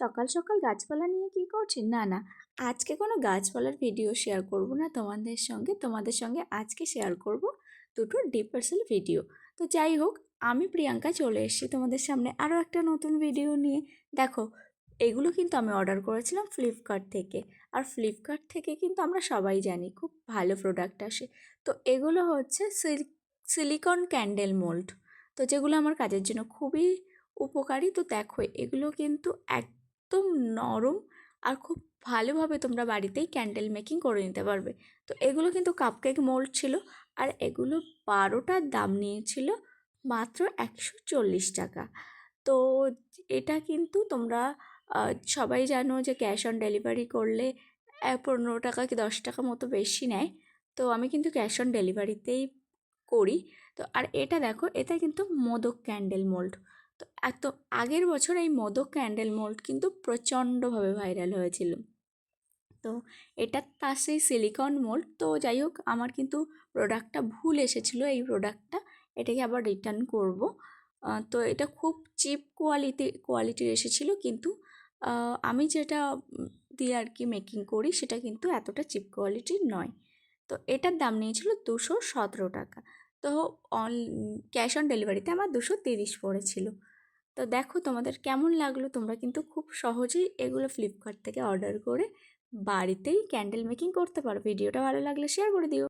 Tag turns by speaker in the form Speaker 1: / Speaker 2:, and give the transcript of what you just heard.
Speaker 1: সকাল সকাল গাছপালা নিয়ে কি করছি? না না, আজকে কোনো গাছপালার ভিডিও শেয়ার করব না তোমাদের সঙ্গে আজকে শেয়ার করব দুটো ডিপ পার্সেল ভিডিও। তো যাই হোক, আমি প্রিয়াঙ্কা চলে এসেছি তোমাদের সামনে আরও একটা নতুন ভিডিও নিয়ে। দেখো, এগুলো কিন্তু আমি অর্ডার করেছিলাম ফ্লিপকার্ট থেকে। আর ফ্লিপকার্ট থেকে কিন্তু আমরা সবাই জানি খুব ভালো প্রোডাক্ট আসে। তো এগুলো হচ্ছে সিলিকন ক্যান্ডেল মোল্ড, তো যেগুলো আমার কাজের জন্য খুবই উপকারী। তো দেখো, এগুলো কিন্তু একদম নরম আর খুব ভালোভাবে তোমরা বাড়িতেই ক্যান্ডেল মেকিং করে নিতে পারবে। তো এগুলো কিন্তু কাপকেক মোল্ড ছিল, আর এগুলো 12টার দাম নিয়েছিল মাত্র 140 টাকা। তো এটা কিন্তু তোমরা সবাই জানো যে ক্যাশ অন ডেলিভারি করলে 15 টাকা কি 10 টাকা মতো বেশি নেয়। তো আমি কিন্তু ক্যাশ অন ডেলিভারিতেই করি। তো আর এটা দেখো, এটা কিন্তু মোদক ক্যান্ডেল মোল্ড। তো এত আগের বছর এই মোদক ক্যান্ডেল মোল্ড কিন্তু প্রচণ্ডভাবে ভাইরাল হয়েছিল। তো এটা তার সেই সিলিকন মোল্ড। তো যাই হোক, আমার কিন্তু প্রোডাক্টটা ভুল এসেছিলো, এই প্রোডাক্টটা এটাকে আবার রিটার্ন করব। তো এটা খুব চিপ কোয়ালিটির এসেছিলো, কিন্তু আমি যেটা দিয়ে আর কি মেকিং করি সেটা কিন্তু এতটা চিপ কোয়ালিটির নয়। তো এটার দাম নিয়েছিল 217 টাকা। তো অন ক্যাশ অন ডেলিভারিতে আমার 230 পড়েছিল। তো দেখো, তোমাদের কেমন লাগলো? তোমরা কিন্তু খুব সহজেই এগুলো ফ্লিপকার্ট থেকে অর্ডার করে বাড়িতেই ক্যান্ডেল মেকিং করতে পারো। ভিডিওটা ভালো লাগলে শেয়ার করে দিও।